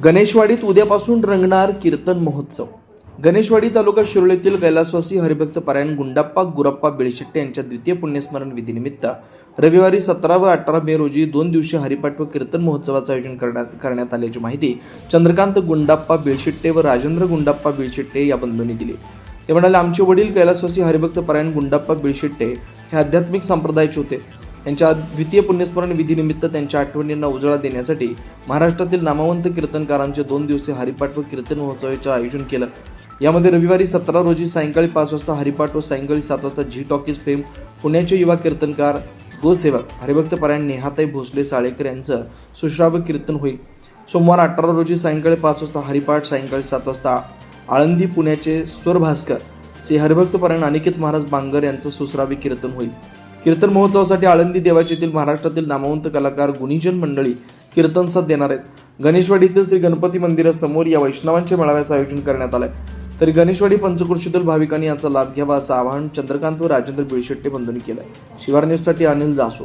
गणेशवाडीत उद्यापासून रंगणार कीर्तन महोत्सव। गणेशवाडी तालुका शिरोळीतील कैलासवासी हरिभक्त पारायण गुंडाप्पा गुरप्पा बेळशेट्टे यांच्या द्वितीय पुण्यस्मरण विधीनिमित्त रविवारी 17 व 18 मे रोजी 2 दिवसीय हरिपाठ व कीर्तन महोत्सवाचे आयोजन करण्यात आल्याची माहिती चंद्रकांत गुंडाप्पा बेळशेट्टे व राजेंद्र गुंडाप्पा बेळशेट्टे या बंधूंनी दिली। ते म्हणाले, आमचे वडील कैलासवासी हरिभक्त पारायण गुंडाप्पा बेळशेट्टे हे आध्यात्मिक संप्रदायाचे होते। त्यांच्या द्वितीय पुण्यस्मरण विधीनिमित्त त्यांच्या आठवणींना उजाळा देण्यासाठी महाराष्ट्रातील नामवंत कीर्तनकारांचे 2 दिवसीय हरिपाठ व कीर्तन महोत्सवाचे आयोजन केलं। यामध्ये रविवारी 17 रोजी सायंकाळी 5 वाजता हरिपाठ व सायंकाळी 7 वाजता झी टॉकीज फेम पुण्याचे युवा कीर्तनकार गोसेवक हरिभक्त पारायण नेहाताई भोसले साळेकर यांचं सुश्राव्य कीर्तन होईल। सोमवार 18 रोजी सायंकाळी 5 वाजता हरिपाठ, सायंकाळी 7 वाजता आळंदी पुण्याचे स्वरभास्कर श्री हरिभक्त पारायण अनिकेत महाराज बांगर यांचं सुश्राव्य कीर्तन होईल। कीर्तन महोत्सवासाठी आळंदी देवाचेतील महाराष्ट्रातील नामवंत कलाकार गुणीजन मंडळी कीर्तन साथ देणार आहेत। गणेशवाडीतील श्री गणपती मंदिरासमोर या वैष्णवांच्या मेळाव्याचं आयोजन करण्यात आलंय। तरी गणेशवाडी पंचक्रोशीतील भाविकांनी याचा लाभ घ्यावा असं आवाहन चंद्रकांत व राजेंद्र बेळशेट्टे बंधूंनी केलंय। शिवार न्यूजसाठी अनिल जासू।